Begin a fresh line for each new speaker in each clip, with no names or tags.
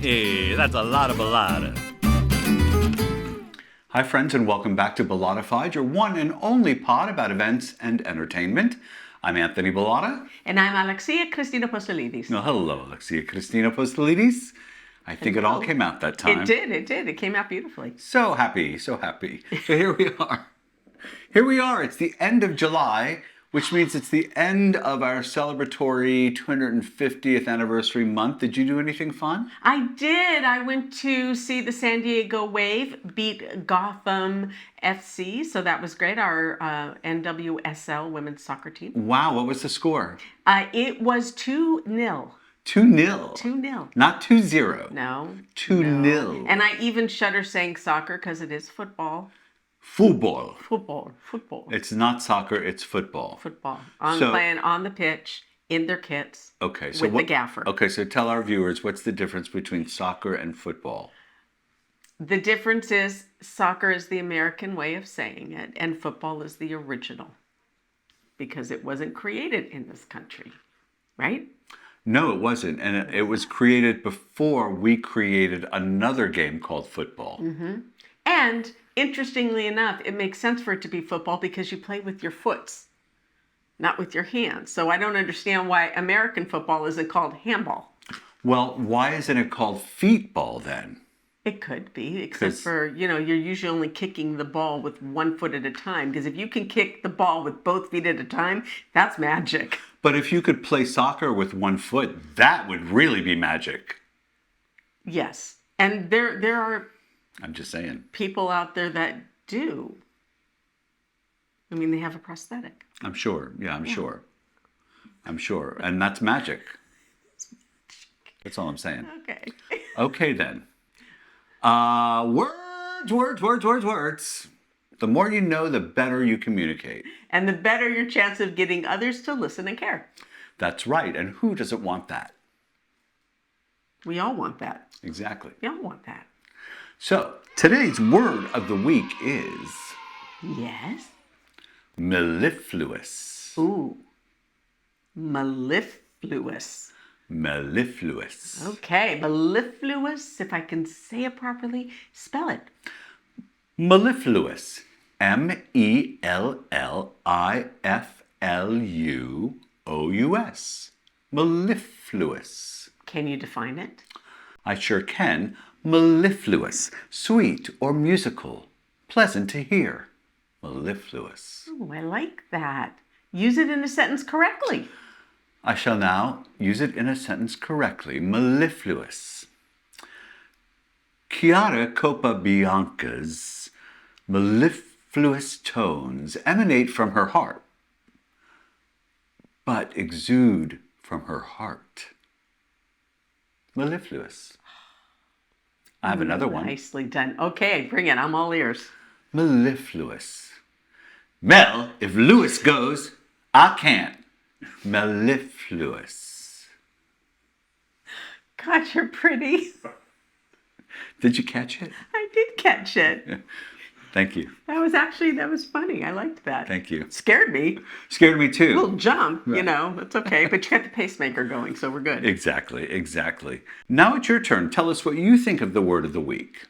Hey, that's a lot of ballata.
Hi friends, and welcome back to Bollotta-FIDE, your one and only pod about events and entertainment. I'm Anthony Bollotta.
And I'm Alexia Christina Apostolidis.
Oh, hello, Alexia Christina Apostolidis. I think it all came out that time.
It did. It came out beautifully.
So happy, so happy. So here we are. Here we are. It's the end of July, which means it's the end of our celebratory 250th anniversary month. Did you do anything fun?
I did. I went to see the San Diego Wave beat Gotham FC, so that was great. Our NWSL women's soccer team.
Wow, what was the score?
It was 2-0.
2-0.
2-0.
Not 2-0.
No.
2-0.
And I even shudder saying soccer because it is football.
Football.
Football.
It's not soccer, it's football.
Football. Playing on the pitch, in their kits,
okay, so
with the gaffer.
Okay, so tell our viewers, what's the difference between soccer and football?
The difference is soccer is the American way of saying it, and football is the original. Because it wasn't created in this country, right?
No, it wasn't. And it was created before we created another game called football.
Mm-hmm. And interestingly enough, it makes sense for it to be football because you play with your foots, not with your hands. So I don't understand why American football isn't called handball.
Well, why isn't it called feetball then?
It could be, except for, you're usually only kicking the ball with one foot at a time. Because if you can kick the ball with both feet at a time, that's magic.
But if you could play soccer with one foot, that would really be magic.
Yes. And there are...
I'm just saying.
People out there that do. I mean, they have a prosthetic.
I'm sure. Yeah, I'm sure. I'm sure. And that's magic. That's all I'm saying.
Okay.
Okay, then. Words. The more you know, the better you communicate.
And the better your chance of getting others to listen and care.
That's right. And who doesn't want that?
We all want that.
Exactly.
We all want that.
So, today's word of the week is...
Yes?
mellifluous.
Ooh. Mellifluous.
Mellifluous.
Okay, mellifluous, if I can say it properly, spell it.
Mellifluous. M-E-L-L-I-F-L-U-O-U-S. Mellifluous.
Can you define it?
I sure can. Mellifluous. Sweet or musical. Pleasant to hear. Mellifluous.
Oh, I like that. Use it in a sentence correctly.
I shall now use it in a sentence correctly. Mellifluous. Chiara Capobianco's mellifluous tones emanate from her harp, but exude from her heart. Mellifluous. I have another one.
Nicely done. Okay, bring it. I'm all ears.
Mellifluous. Mel, if Lewis goes, I can't. Mellifluous.
God, you're pretty.
Did you catch it?
I did catch it.
Thank you.
That was funny. I liked that.
Thank you.
Scared me.
Scared me too.
A little jump, it's okay. But you got the pacemaker going, so we're good.
Exactly. Now it's your turn. Tell us what you think of the word of the week.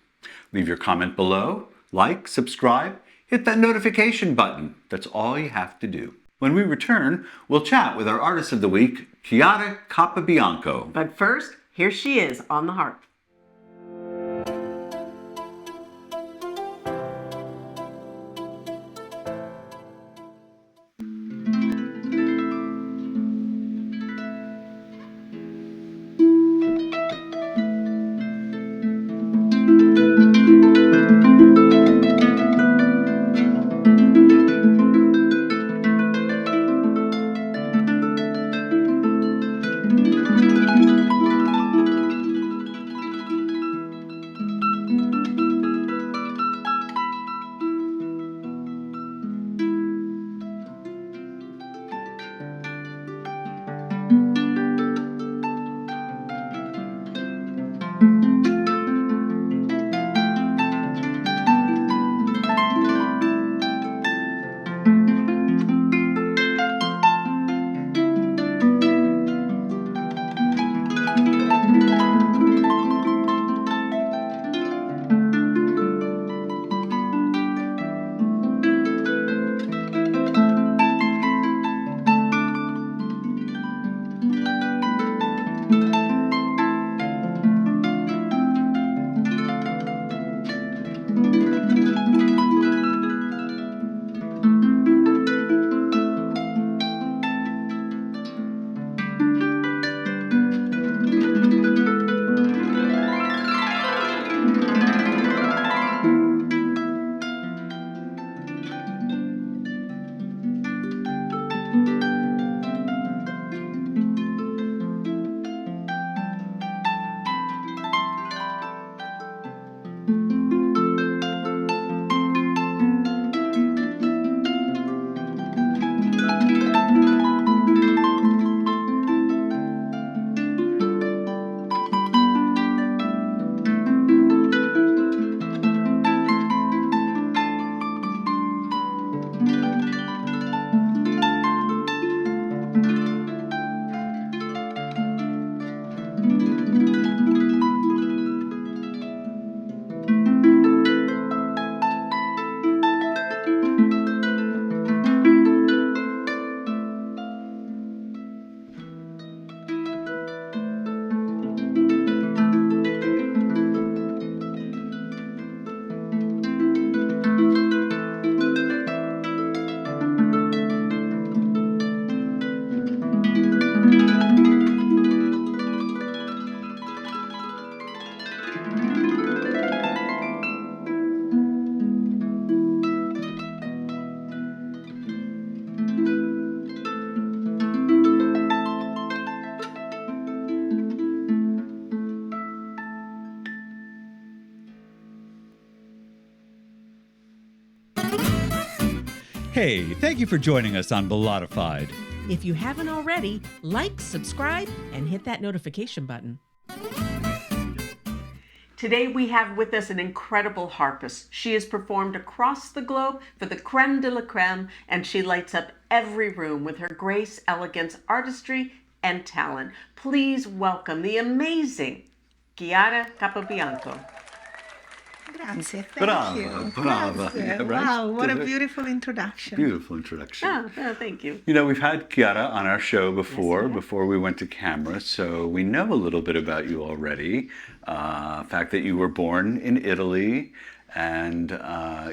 Leave your comment below, like, subscribe, hit that notification button. That's all you have to do. When we return, we'll chat with our artist of the week, Chiara Capobianco.
But first, here she is on the harp.
Hey, thank you for joining us on Bollotta-FIDE.
If you haven't already, like, subscribe, and hit that notification button.
Today we have with us an incredible harpist. She has performed across the globe for the creme de la creme, and she lights up every room with her grace, elegance, artistry, and talent. Please welcome the amazing Chiara Capobianco.
Grazie, thank
Brava,
you.
brava.
Grazie.
Yeah, right?
Wow, what a beautiful introduction.
Beautiful introduction.
Oh, thank you.
You know, we've had Chiara on our show before,
Yes, we have.
before we went to camera, so we know a little bit about you already. Fact that you were born in Italy, and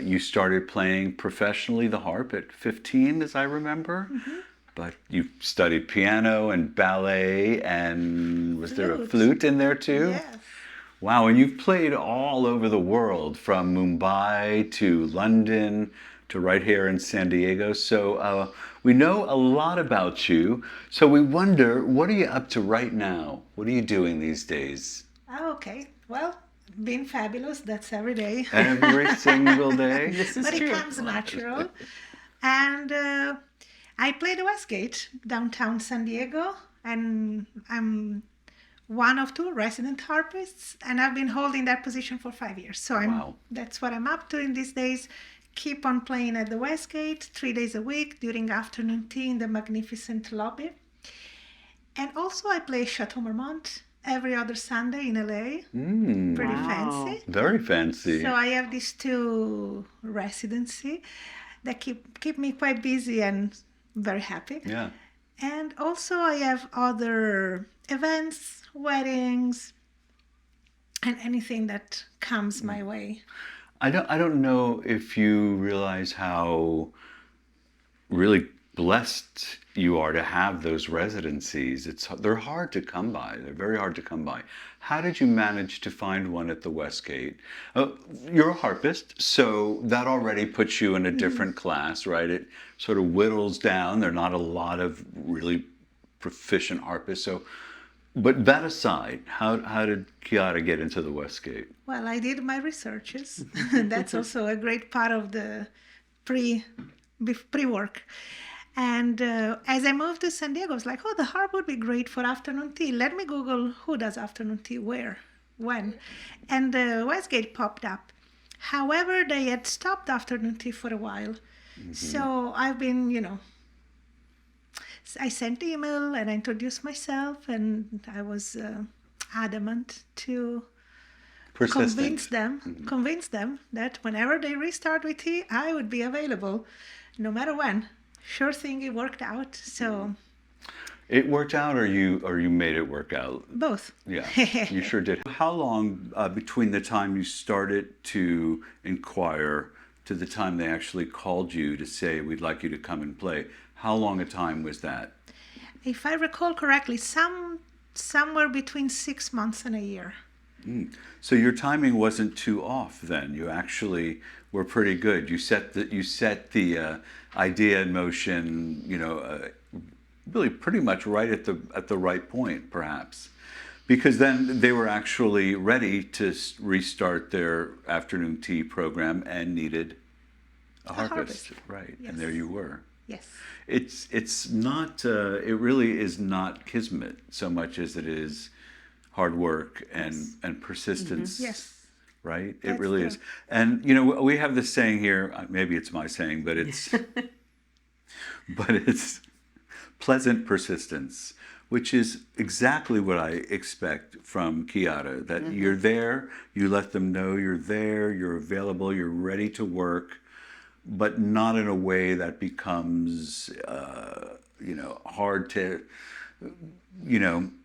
you started playing professionally the harp at 15, as I remember. Mm-hmm. But you studied piano and ballet, and was there a flute in there too?
Yes.
Wow, and you've played all over the world, from Mumbai to London to right here in San Diego. So we know a lot about you. So we wonder, what are you up to right now? What are you doing these days?
Oh, okay. Well, being fabulous, that's every day.
Every single day?
This is
But
true.
it comes natural. And I play the Westgate, downtown San Diego, and I'm one of two resident harpists, and I've been holding that position for 5 years. So
Wow.
that's what I'm up to in these days. Keep on playing at the Westgate 3 days a week during afternoon tea in the magnificent lobby. And also I play Chateau Marmont every other Sunday in LA. Pretty
Wow.
fancy.
Very fancy.
So I have these two residency that keep me quite busy and very happy.
Yeah.
And also I have other events, weddings, and anything that comes my way.
I don't know if you realize how really blessed you are to have those residencies. They're hard to come by. They're very hard to come by. How did you manage to find one at the Westgate? You're a harpist, so that already puts you in a different class, right? It sort of whittles down. There are not a lot of really proficient harpists. So, but that aside, how did Chiara get into the Westgate?
Well, I did my researches. That's also a great part of the pre-work. And as I moved to San Diego, I was like, oh, the harp would be great for afternoon tea. Let me Google who does afternoon tea, where, when. And Westgate popped up. However, they had stopped afternoon tea for a while. Mm-hmm. So I've been, I sent email and I introduced myself, and I was adamant to convince them that whenever they restart with tea, I would be available, no matter when. Sure thing, it worked out. So
it worked out, or you made it work out?
Both.
Yeah, you sure did. How long between the time you started to inquire to the time they actually called you to say, we'd like you to come and play? How long a time was that?
If I recall correctly, somewhere between 6 months and a year.
So your timing wasn't too off then. You actually were pretty good. You set the idea in motion, really pretty much right at the right point, perhaps, because then they were actually ready to restart their afternoon tea program and needed a harpist, right? Yes. And there you were.
Yes.
It's not. It really is not kismet so much as it is hard work and persistence.
Mm-hmm. Yes.
Right? It
That's
really
true.
is. And we have this saying here, maybe it's my saying, but it's pleasant persistence, which is exactly what I expect from Chiara, that you're there, you let them know you're there, you're available, you're ready to work, but not in a way that becomes hard to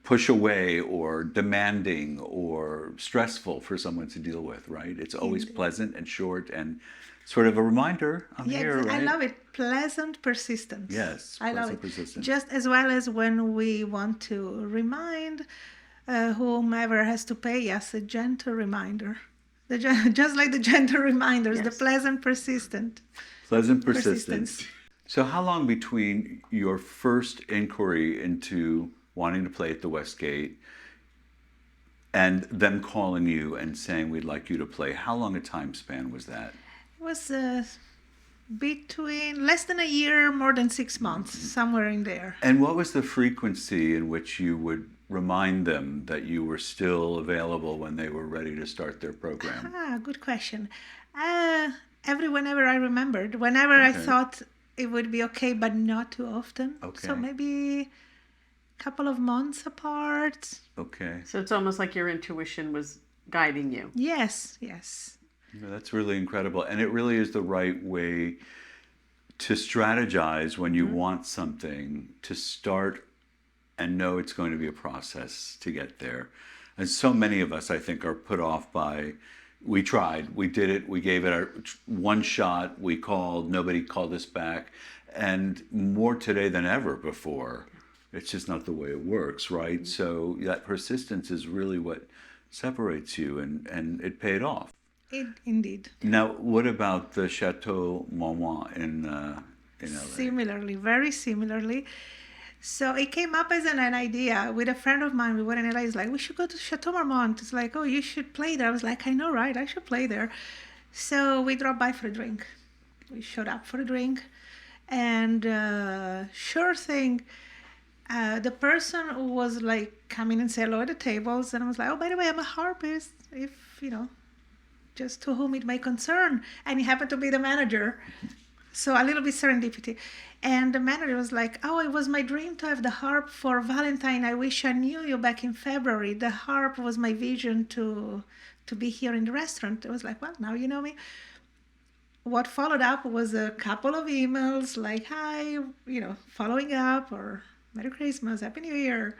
push away or demanding or stressful for someone to deal with, right? It's always pleasant and short and sort of a reminder, I'm here, right?
I love it. Pleasant persistence.
Yes,
I love
pleasant
it.
persistence.
Just as well as when we want to remind whomever has to pay us a gentle reminder. Just like the gentle reminders,
Yes.
the pleasant persistent.
Pleasant persistence. So how long between your first inquiry into wanting to play at the Westgate and them calling you and saying, we'd like you to play, how long a time span was that?
It was between less than a year, more than 6 months, somewhere in there.
And what was the frequency in which you would remind them that you were still available when they were ready to start their program?
Good question. Whenever I remembered, whenever I thought it would be okay, but not too often.
Okay.
So maybe a couple of months apart.
Okay.
So it's almost like your intuition was guiding you.
Yes.
No, that's really incredible. And it really is the right way to strategize when you want something, to start and know it's going to be a process to get there. And so many of us, I think, are put off by, we tried, we did it, we gave it our one shot, we called, nobody called us back. And more today than ever before, it's just not the way it works, right? So that persistence is really what separates you, and it paid off.
Indeed.
Now, what about the Chateau Marmont in LA?
Similarly, very similarly. So it came up as an idea with a friend of mine. We were in LA. He's like, we should go to Chateau Marmont. It's like, oh, you should play there. I was like, I know, right? I should play there. So we dropped by for a drink. We showed up for a drink. And sure thing, the person who was like coming and say hello at the tables. And I was like, oh, by the way, I'm a harpist. If, just to whom it may concern. And he happened to be the manager. So a little bit serendipity. And the manager was like, oh, it was my dream to have the harp for Valentine. I wish I knew you back in February. The harp was my vision to be here in the restaurant. I was like, well, now you know me. What followed up was a couple of emails like, hi, following up, or Merry Christmas, Happy New Year.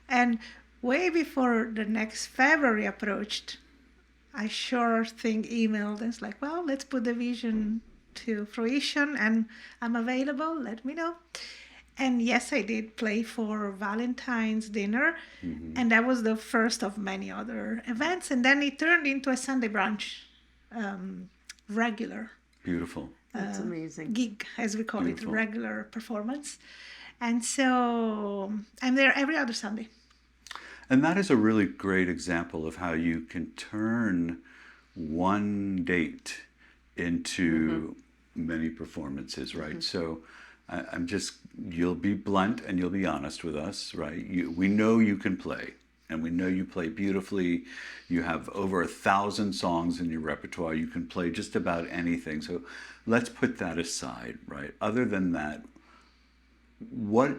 And way before the next February approached, I sure think emailed. It's like, well, let's put the vision to fruition, and I'm available, let me know. And yes, I did play for Valentine's dinner, and that was the first of many other events. And then it turned into a Sunday brunch, regular.
Beautiful.
That's amazing.
Gig, as we call
Beautiful.
it, regular performance. And so I'm there every other Sunday.
And that is a really great example of how you can turn one date into many performances, right? So you'll be blunt and you'll be honest with us, right? We know you can play, and we know you play beautifully. You have over 1,000 songs in your repertoire. You can play just about anything. So let's put that aside, right? Other than that, what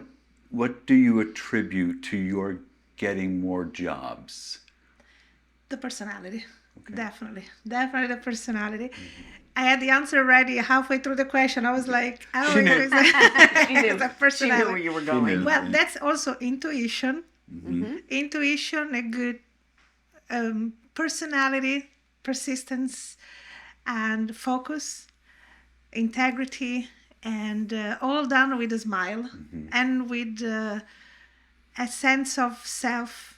do you attribute to your getting more jobs?
The personality.
Okay.
Definitely the personality. I had the answer ready halfway through the question. I was like, oh,
She knew.
She knew.
the
She
personality.
knew where you were going.
knew.
Well, that's also intuition. Intuition, a good personality, persistence, and focus, integrity, and all done with a smile and with a sense of self.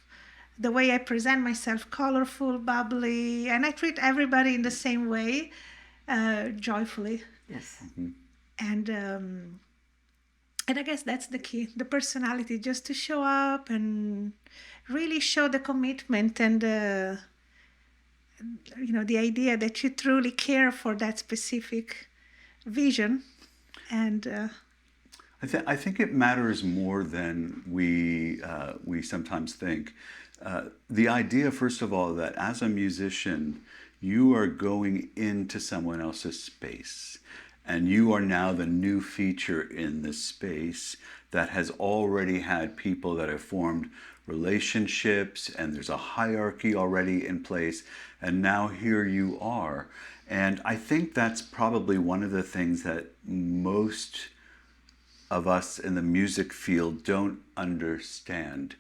The way I present myself, colorful, bubbly, and I treat everybody in the same way, joyfully.
Yes.
And I guess that's the key, the personality, just to show up and really show the commitment and the idea that you truly care for that specific vision. And
I think it matters more than we sometimes think. The idea, first of all, that as a musician, you are going into someone else's space, and you are now the new feature in the space that has already had people that have formed relationships, and there's a hierarchy already in place, and now here you are. And I think that's probably one of the things that most of us in the music field don't understand.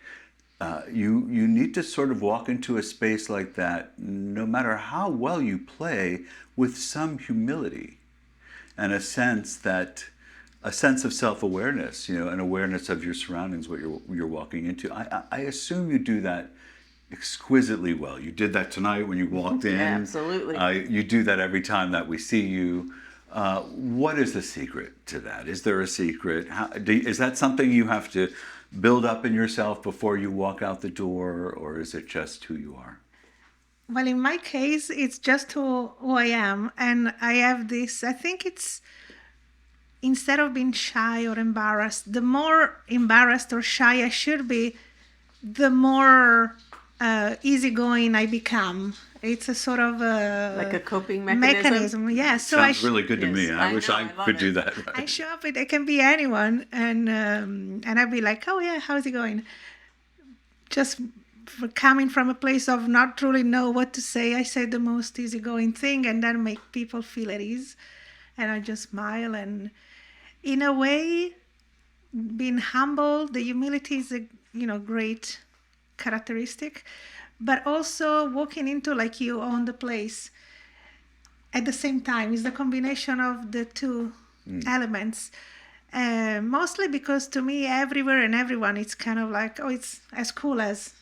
You need to sort of walk into a space like that, no matter how well you play, with some humility and a sense of self-awareness, an awareness of your surroundings, what you're walking into. I assume you do that exquisitely well. You did that tonight when you walked in.
Absolutely.
You do that every time that we see you. What is the secret to that? Is there a secret? Is that something you have to build up in yourself before you walk out the door, or is it just who you are?
well, in my case, it's just who I am. And I have this, I think it's instead of being shy or embarrassed, the more embarrassed or shy I should be, the more easygoing I become. It's a sort of
like a coping mechanism.
Yeah. So
Sounds really good to me.
Yes,
I wish
know,
I
I love
could
it.
do that. Right?
I show up with, it can be anyone, and I'd be like, oh yeah, how's it going? Just coming from a place of not truly know what to say, I say the most easygoing thing, and then make people feel at ease, and I just smile. And in a way, being humble, the humility is a great characteristic, but also walking into like you own the place at the same time is the combination of the two elements. Mostly because to me, everywhere and everyone, it's kind of like, oh, it's as cool as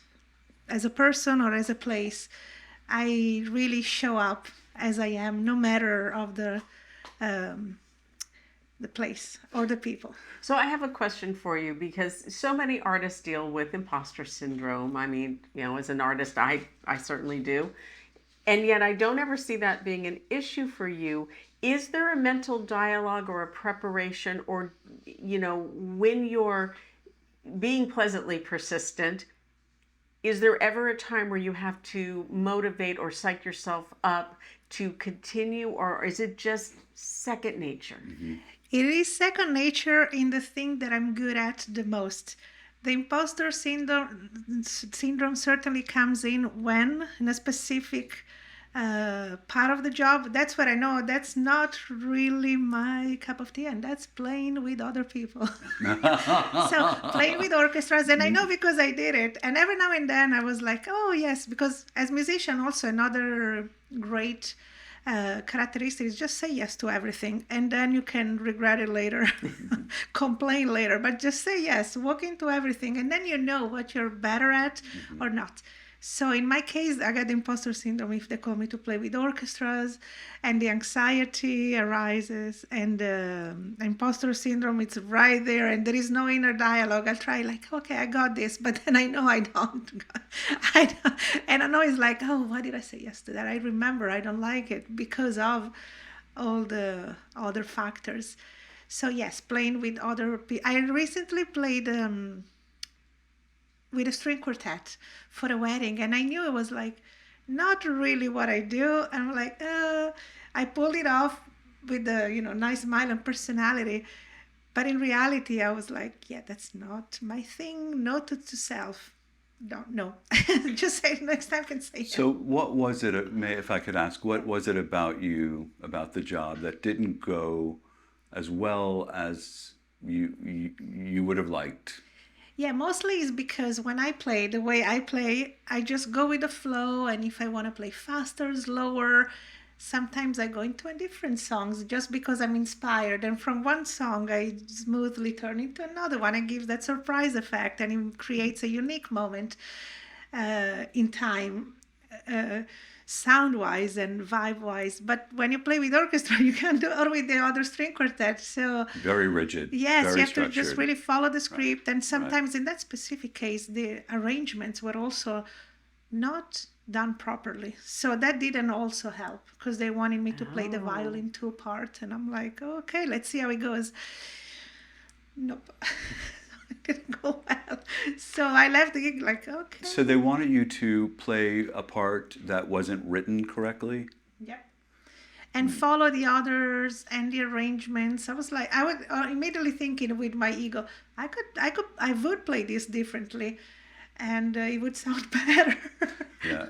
a person or as a place. I really show up as I am, no matter of the place or the people.
So I have a question for you, because so many artists deal with imposter syndrome. I mean, as an artist, I certainly do. And yet I don't ever see that being an issue for you. Is there a mental dialogue or a preparation, or, when you're being pleasantly persistent, is there ever a time where you have to motivate or psych yourself up to continue, or is it just second nature?
Mm-hmm.
It is second nature in the thing that I'm good at the most. The imposter syndrome certainly comes in when, in a specific part of the job, that's what I know. That's not really my cup of tea, and that's playing with other people. So playing with orchestras, and I know because I did it. And every now and then I was like, oh yes, because as musician also another great characteristic is just say yes to everything, and then you can regret it later, complain later, but just say yes, walk into everything, and then you know what you're better at or not. So in my case, I got the imposter syndrome if they call me to play with orchestras, and the anxiety arises, and the imposter syndrome, it's right there, and there is no inner dialogue. I'll try like, okay, I got this, but then I know I don't. And I know it's like, oh, why did I say yes to that? I remember I don't like it because of all the other factors. So yes, playing with other people. I recently played with a string quartet for a wedding, and I knew it was like not really what I do. And I'm like, I pulled it off with a nice smile and personality, but in reality I was like, yeah, that's not my thing. Note to self, don't know. Just say next time, can say no.
So what was it, if I could ask, what was it about you, about the job, that didn't go as well as you would have liked?
Yeah, mostly is because when I play, the way I play, I just go with the flow. And if I want to play faster, slower, sometimes I go into a different songs just because I'm inspired. And from one song, I smoothly turn into another one and gives that surprise effect. And it creates a unique moment in time, sound-wise and vibe-wise. But when you play with orchestra, you can't do it with the other string quartet. So
very rigid.
Yes,
very
you have
structured.
to just really follow the script.
Right.
And sometimes in that specific case, the arrangements were also not done properly. So that didn't also help because they wanted me to play the violin two part. And I'm like, okay, let's see how it goes. Nope. It didn't go well. So I left the gig like, okay.
So they wanted you to play a part that wasn't written correctly?
Yep. And follow the others and the arrangements. I was like, I would immediately thinking with my ego, I would play this differently, and it would sound better.
Yeah.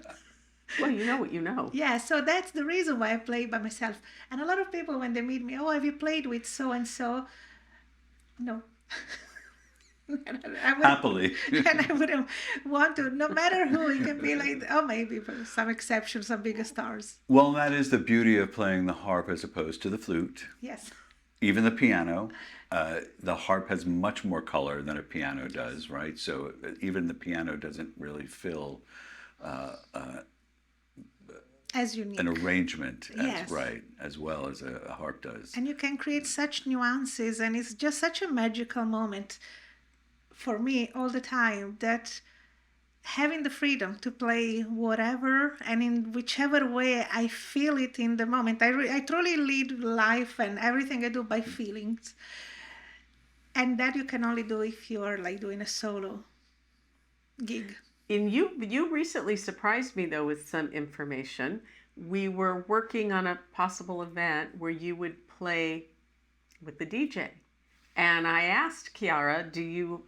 Well, you know what you know.
Yeah, so that's the reason why I play by myself. And a lot of people, when they meet me, oh, have you played with so and so? No.
Happily.
And I wouldn't want to, no matter who. It can be like, oh, maybe for some exceptions, some bigger stars.
Well, that is the beauty of playing the harp as opposed to the flute.
Yes.
Even the piano. The harp has much more color than a piano does, right? So even the piano doesn't really fill
as unique
an arrangement
yes.
as well as a harp does.
And you can create such nuances, and it's just such a magical moment for me all the time that having the freedom to play whatever and in whichever way I feel it in the moment. I truly lead life and everything I do by feelings. And that you can only do if you're like doing a solo gig.
And you recently surprised me though with some information. We were working on a possible event where you would play with the DJ. And I asked Chiara, do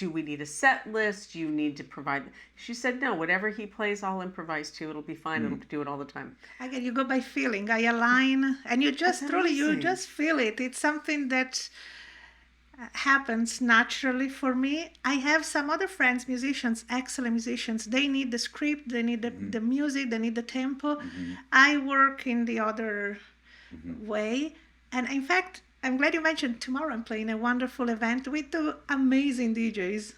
we need a set list? Do you need to provide? She said, no, whatever he plays, I'll improvise to. It'll be fine. It'll do it all the time.
Again, you go by feeling. I align, and you just truly, you just feel it. It's something that happens naturally for me. I have some other friends, musicians, excellent musicians. They need the script, they need the music, they need the tempo. I work in the other way. And in fact, I'm glad you mentioned tomorrow I'm playing a wonderful event with two amazing DJs.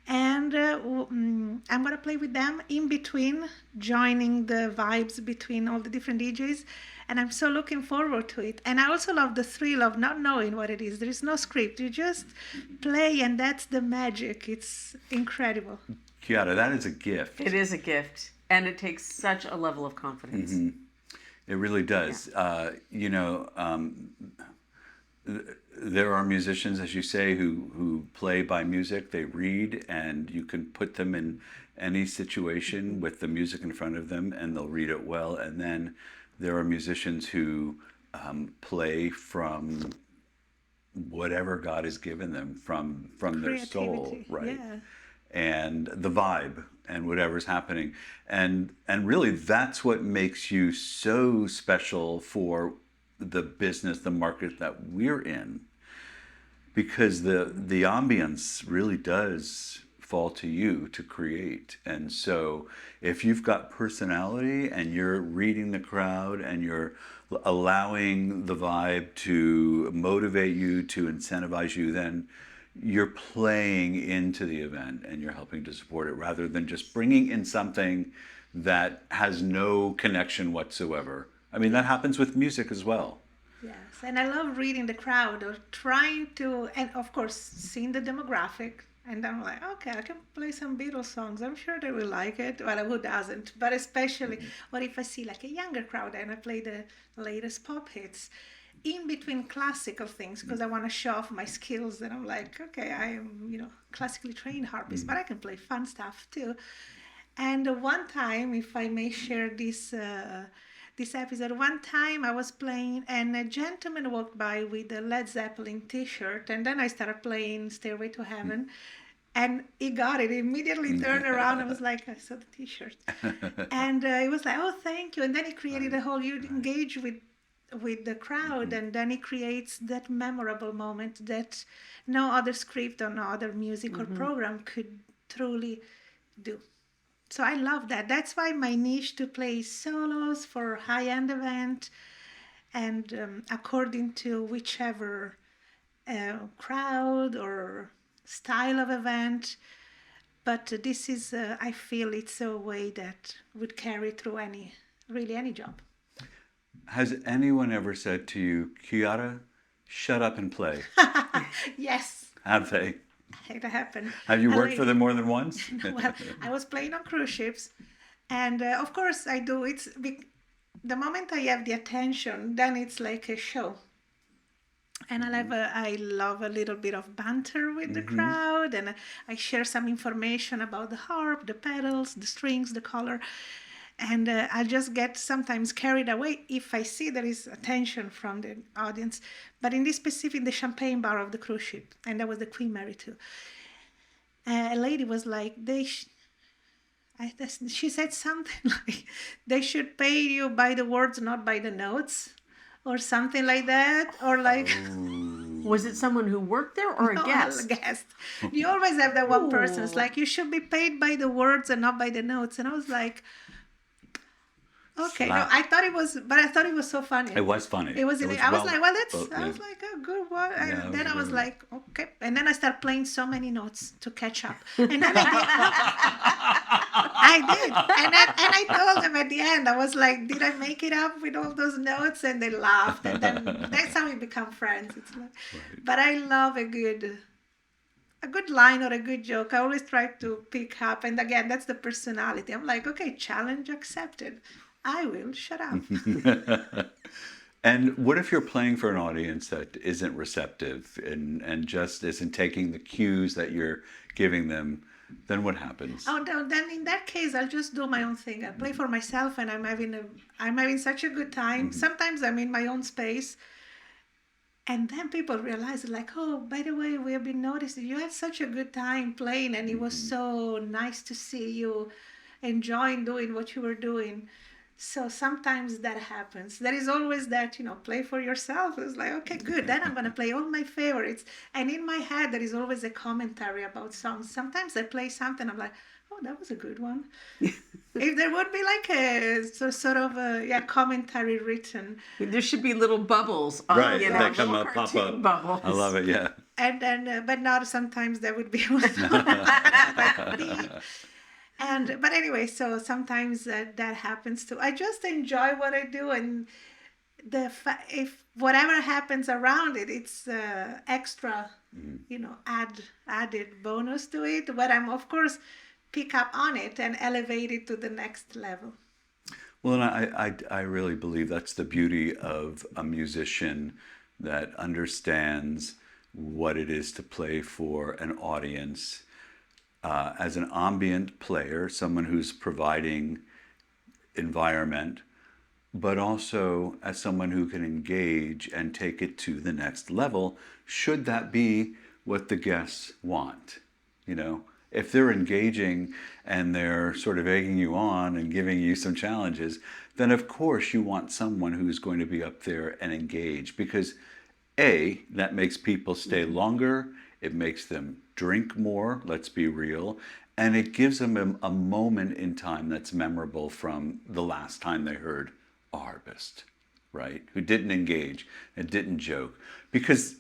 And I'm going to play with them in between, joining the vibes between all the different DJs. And I'm so looking forward to it. And I also love the thrill of not knowing what it is. There is no script. You just play, and that's the magic. It's incredible.
Chiara, that is a gift.
It is a gift. And it takes such a level of confidence.
It really does. There are musicians, as you say, who play by music. They read, and you can put them in any situation with the music in front of them, and they'll read it well. And then there are musicians who play from whatever God has given them, from their soul, right?
Yeah.
And the vibe and whatever's happening. And really that's what makes you so special for the business, the market that we're in, because the ambience really does fall to you to create. And so if you've got personality and you're reading the crowd and you're allowing the vibe to motivate you, to incentivize you, then you're playing into the event and you're helping to support it, rather than just bringing in something that has no connection whatsoever. I mean, that happens with music as well.
Yes, and I love reading the crowd or trying to, and of course, seeing the demographic. And I'm like, okay, I can play some Beatles songs. I'm sure they will like it. Well, who doesn't? But especially, what if I see like a younger crowd and I play the latest pop hits in between classical things, because I want to show off my skills. And I'm like, okay, I am, classically trained harpist, but I can play fun stuff too. And one time, if I may share this episode, one time I was playing and a gentleman walked by with a Led Zeppelin t-shirt, and then I started playing Stairway to Heaven, and he got it. He immediately turned around and was like, I saw the t-shirt. And he was like, oh, thank you. And then he created a whole, you engage with the crowd, and then he creates that memorable moment that no other script or no other music or program could truly do. So I love that. That's why my niche to play solos for high-end event, and according to whichever crowd or style of event. But this is, I feel it's a way that would carry through any job.
Has anyone ever said to you, Chiara, shut up and play?
Yes.
Have they?
It happened.
Have you worked for them more than once?
Well, I was playing on cruise ships, and of course I do. The moment I have the attention, then it's like a show. And I love a little bit of banter with the crowd, and I share some information about the harp, the pedals, the strings, the color. And I just get sometimes carried away if I see there is attention from the audience. But in this specific, the champagne bar of the cruise ship, and that was the Queen Mary too. A lady was like, she said something like, they should pay you by the words, not by the notes, or something like that, or like.
Was it someone who worked there or a guest?
A guest. You always have that one person. It's like, you should be paid by the words and not by the notes. And I was like, okay, no, I thought it was so funny.
It was funny.
I was like, well, that's. I was like, oh, good one.
Yeah,
and then I was like, okay. And then I started playing so many notes to catch up. And then I did. And I told them at the end, I was like, did I make it up with all those notes? And they laughed. And then that's how we become friends. It's like, but I love a good a good line or a good joke, I always try to pick up. And again, that's the personality. I'm like, okay, challenge accepted. I will shut up.
And what if you're playing for an audience that isn't receptive and just isn't taking the cues that you're giving them? Then what happens?
Oh, no, then in that case, I'll just do my own thing. I play for myself, and I'm having such a good time. Sometimes I'm in my own space, and then people realize, like, oh, by the way, we have been noticing you had such a good time playing, and it was so nice to see you enjoying doing what you were doing. So sometimes that happens. There is always that, play for yourself. It's like, okay, good. Then I'm going to play all my favorites. And in my head, there is always a commentary about songs. Sometimes I play something, I'm like, oh, that was a good one. If there would be like a sort of a commentary written.
There should be little bubbles.
Right,
You know,
that come
little
up, pop
cartoon
up.
Bubbles.
I love it, yeah.
And then, but not sometimes there would be one. But anyway, so sometimes that happens too. I just enjoy what I do, and if whatever happens around it, it's extra, added bonus to it. But I'm of course pick up on it and elevate it to the next level.
Well, and I really believe that's the beauty of a musician that understands what it is to play for an audience. As an ambient player, someone who's providing environment, but also as someone who can engage and take it to the next level, should that be what the guests want. If they're engaging and they're sort of egging you on and giving you some challenges, then of course you want someone who's going to be up there and engage, because that makes people stay longer. It makes them drink more, let's be real, and it gives them a moment in time that's memorable from the last time they heard a harpist, right? Who didn't engage and didn't joke, because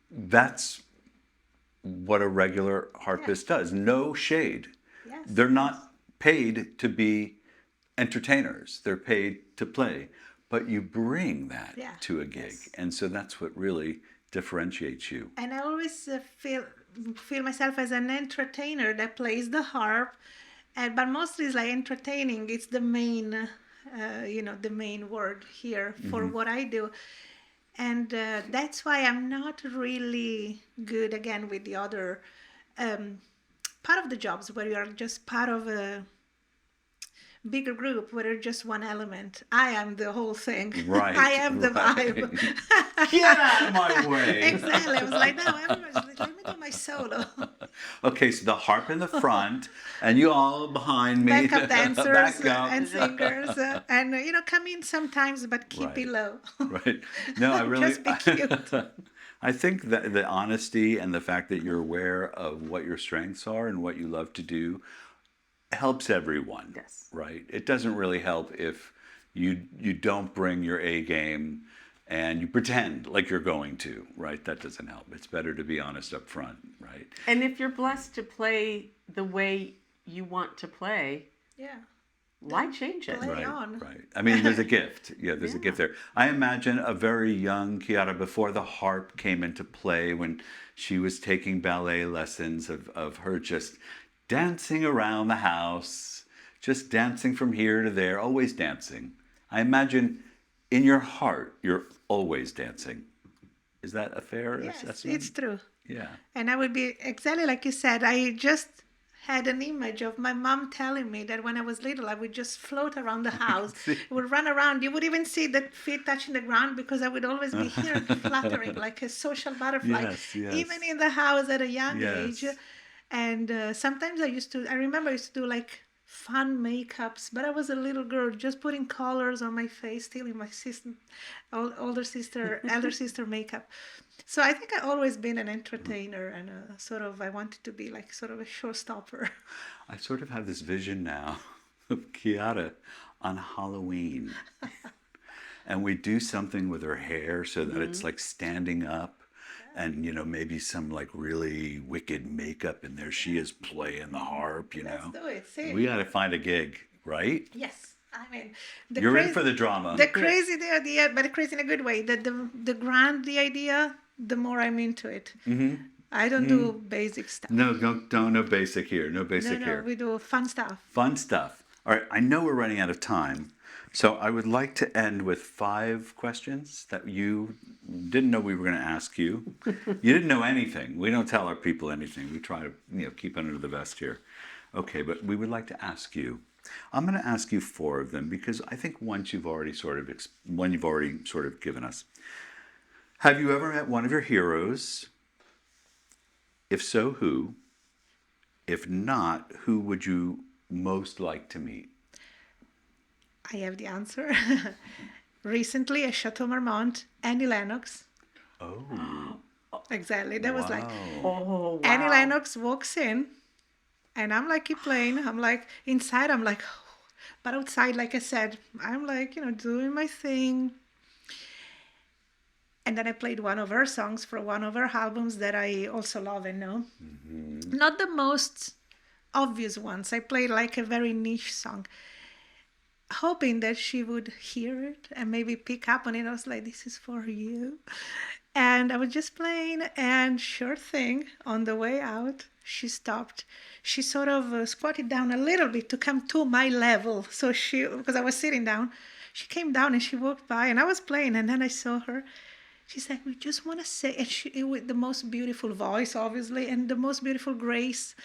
that's what a regular harpist does. No shade.
Yes.
They're not paid to be entertainers. They're paid to play, but you bring that to a gig.
Yes.
And so that's what really differentiates you.
And I always feel myself as an entertainer that plays the harp, but mostly it's like entertaining. It's the main, the main word here for what I do, and that's why I'm not really good again with the other part of the jobs where you are just part of a bigger group where it's just one element. I am the whole thing.
Right.
I am the vibe.
Get out of my way.
Exactly. I was like, no, everyone's like, let me do my solo.
Okay, so the harp in the front, and you all behind me.
Backup dancers
Backup.
and singers, and come in sometimes, but keep it low.
Right. No, I really.
Just be cute.
I think that the honesty and the fact that you're aware of what your strengths are and what you love to do helps everyone.
Yes.
Right. It doesn't really help if you don't bring your A game and you pretend like you're going to, right? That doesn't help. It's better to be honest up front, right?
And if you're blessed to play the way you want to play, why change it?
Play on.
Right. I mean, there's a gift. Yeah, there's a gift there. I imagine a very young Chiara, before the harp came into play, when she was taking ballet lessons, of her just dancing around the house, just dancing from here to there, always dancing. I imagine in your heart, you're always dancing. Is that a fair assessment?
Yes, it's true.
Yeah.
And I would be exactly like you said. I just had an image of my mom telling me that when I was little, I would just float around the house. I would run around. You would even see the feet touching the ground because I would always be here fluttering like a social butterfly,
Yes, yes.
even in the house at a young
Yes.
age. And sometimes I remember I used to do like fun makeups, but I was a little girl just putting colors on my face, stealing my elder sister makeup. So I think I've always been an entertainer, and I wanted to be like sort of a showstopper.
I sort of have this vision now of Chiara on Halloween. And we do something with her hair so that it's like standing up. And, maybe some like really wicked makeup in there. She is playing the harp,
Let's do it. See?
We got to find a gig, right?
Yes. I mean,
You're in for the drama.
The crazy the idea, but crazy in a good way. The grand the idea, the more I'm into it.
Mm-hmm.
I don't do basic stuff.
No, no basic here. No basic
No,
here.
we do fun stuff.
Fun stuff. All right, I know we're running out of time, so I would like to end with 5 questions that you didn't know we were going to ask you. You didn't know anything. We don't tell our people anything. We try to, keep under the vest here. Okay, but we would like to ask you. I'm going to ask you 4 of them because I think one you've already sort of given us. Have you ever met one of your heroes? If so, who? If not, who would you most like to meet?
I have the answer. Recently at Chateau Marmont, Annie Lennox.
Oh.
Exactly. That was like,
Oh, wow.
Annie Lennox walks in, and I'm like, keep playing. I'm like, inside, I'm like, oh. But outside, like I said, I'm like, doing my thing. And then I played one of her songs for one of her albums that I also love and know. Mm-hmm. Not the most obvious ones. I played like a very niche song, hoping that she would hear it and maybe pick up on it. I was like, this is for you. And I was just playing, and sure thing, on the way out, she stopped. She sort of squatted down a little bit to come to my level. So because I was sitting down, she came down and she walked by, and I was playing, and then I saw her. She said, we just want to say, and with the most beautiful voice, obviously, and the most beautiful grace.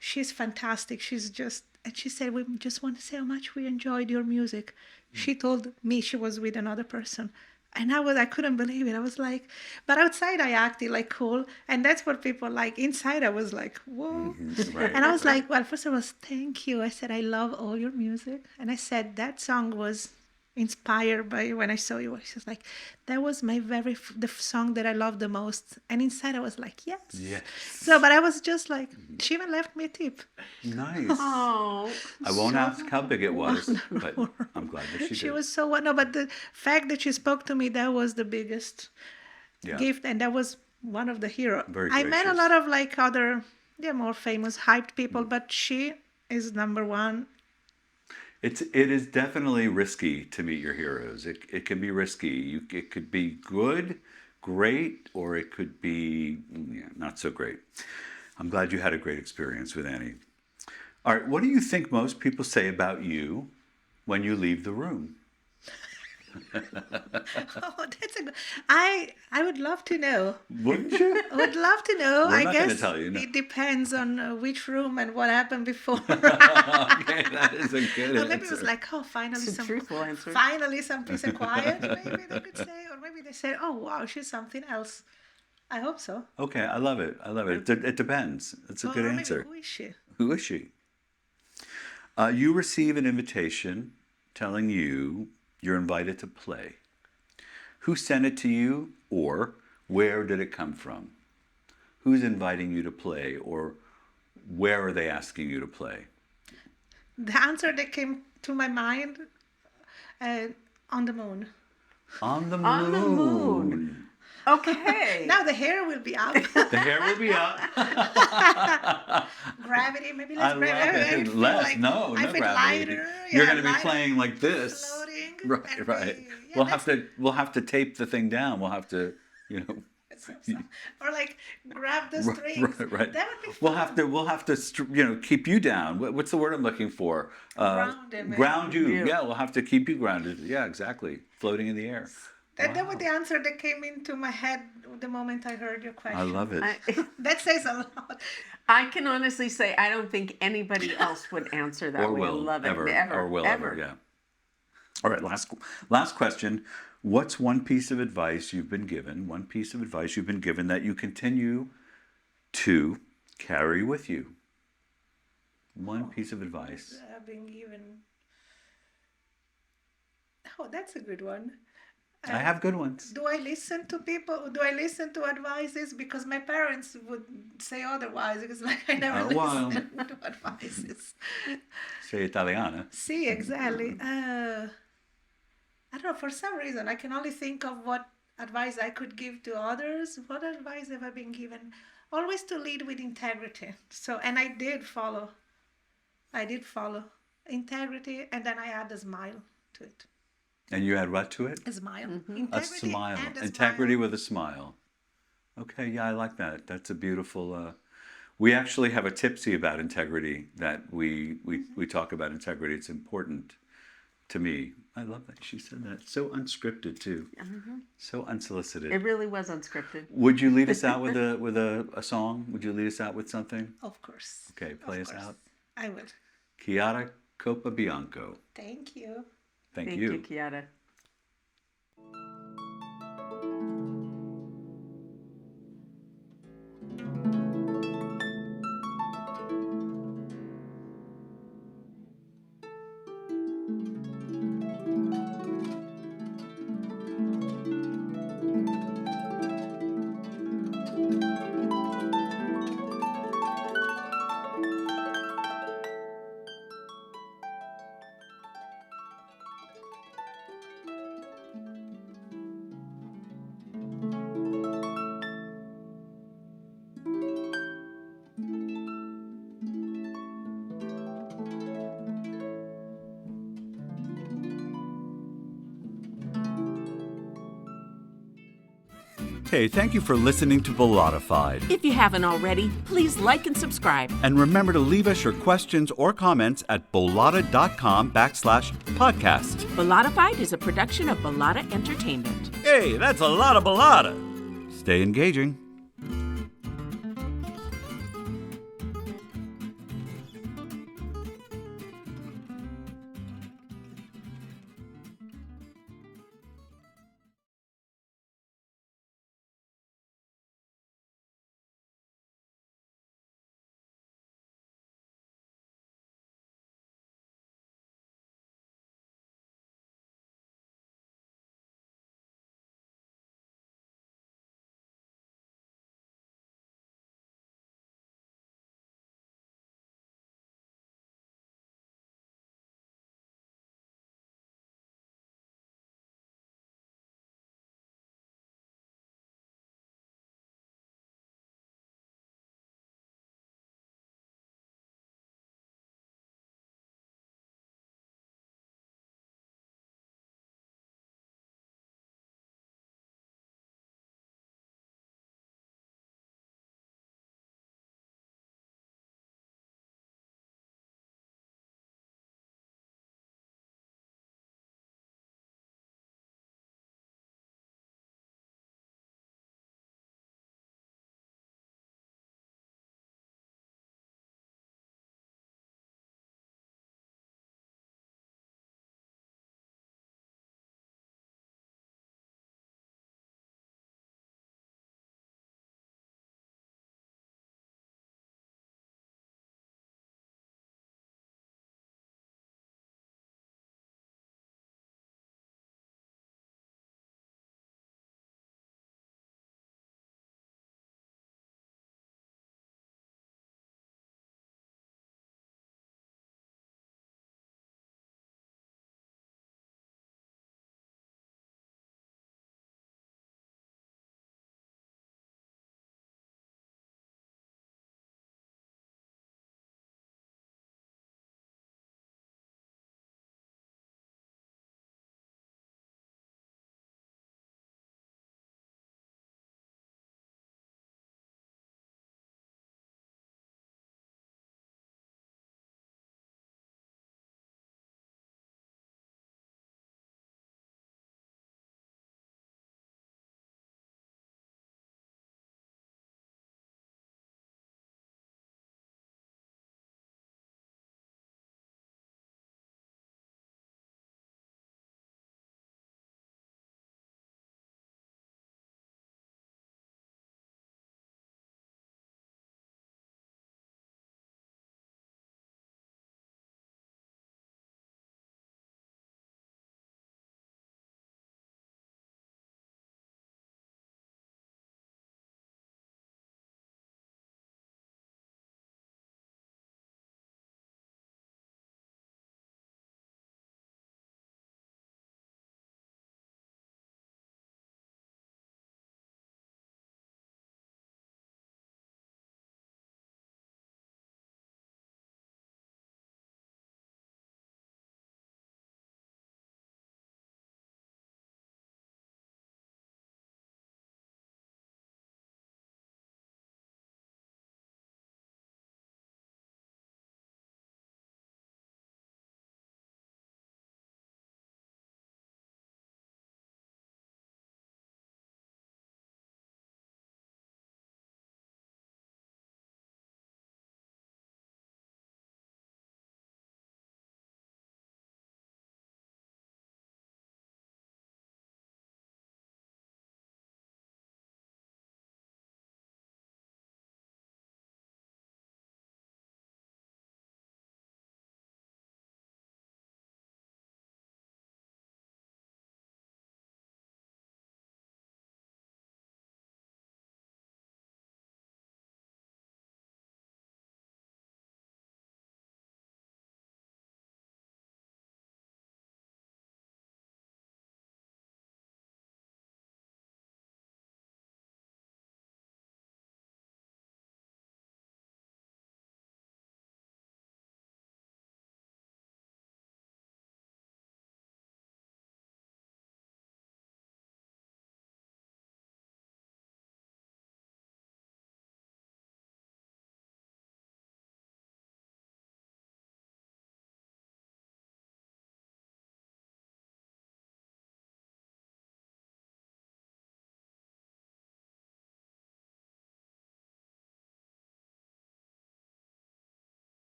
She's fantastic. And she said, we just want to say how much we enjoyed your music. She told me she was with another person. And I couldn't believe it. I was like, but outside I acted like cool. And that's what people like. Inside I was like, whoa.
Mm-hmm, right.
And I was like, well, first of all, thank you. I said, I love all your music. And I said, that song was inspired by when I saw you. She was like, that was the song that I loved the most. And inside I was like, yes.
Yes.
So, but I was just like, she even left me a tip.
Nice.
Oh,
I won't ask how big it was, but I'm glad that she did.
She was so no, but the fact that she spoke to me, that was the biggest gift, and that was one of the heroes. I met a lot of like other, more famous hyped people, but she is number one.
It is definitely risky to meet your heroes. It can be risky. It could be good, great, or it could be not so great. I'm glad you had a great experience with Annie. All right, what do you think most people say about you when you leave the room?
Oh, that's a good. I would love to know.
Wouldn't you?
I would love to know.
We're
I
not
guess
gonna tell you, no.
It depends on which room and what happened before.
Okay, that is a good answer.
Maybe it was like, oh, finally
it's a truthful answer.
Finally some peace and quiet, maybe they could say. Or maybe they said, oh, wow, she's something else. I hope so.
Okay, I love it. It depends. It's a good answer.
Maybe, who is she?
Who is she? You receive an invitation telling you you're invited to play. Who sent it to you, or where did it come from? Who's inviting you to play, or where are they asking you to play?
The answer that came to my mind, on the moon.
On the moon.
On the moon. Okay.
Now the hair will be up.
The hair will be up.
Gravity, maybe
I
less
love
gravity.
it. Less, no
gravity.
Lighter. You're going to be playing like this.
Floating.
Right. We'll have to tape the thing down. We'll have to,
or like grab the strings.
Right.
That would be fun.
We'll have to keep you down. What's the word I'm looking for? Ground you. Yeah, we'll have to keep you grounded. Yeah, exactly. Floating in the air.
That was the answer that came into my head the moment I heard your question.
I love it.
That says a lot.
I can honestly say I don't think anybody else would answer that way. I love it. Ever.
Yeah. All right, last question. What's one piece of advice you've been given that you continue to carry with you? One piece of advice.
I've been given. Oh, that's a good one.
I have good ones.
Do I listen to people? Do I listen to advices? Because my parents would say otherwise. Because I never listen to advices.
Sei italiana.
Sì, exactly. I don't know. For some reason, I can only think of what advice I could give to others. What advice have I been given? Always to lead with integrity. And I did follow. Integrity, and then I add a smile to it.
And you add what to it?
A smile.
A smile. Integrity with a smile. Okay, yeah, I like that. That's a beautiful. We actually have a tipsy about integrity that we talk about integrity. It's important to me. I love that she said that. So unscripted too. So unsolicited.
It really was unscripted.
Would you lead us out with a song? Would you lead us out with something?
Of course.
Okay, play
Of
us
course.
out.
I will.
Chiara Capobianco.
Thank you.
Thank
Thank
you.
you, Chiara.
Hey, thank you for listening to Bollotta-FIDE.
If you haven't already, please like and subscribe.
And remember to leave us your questions or comments at bollotta.com/podcast.
Bollotta-FIDE is a production of Bollotta Entertainment.
Hey, that's a lot of balada.
Stay engaging.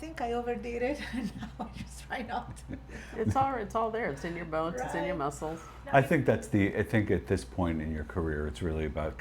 think I overdid it, and now I just try not to.
It's all there. It's in your bones. It's in your
Right.
muscles.
I think at this point in your career, it's really about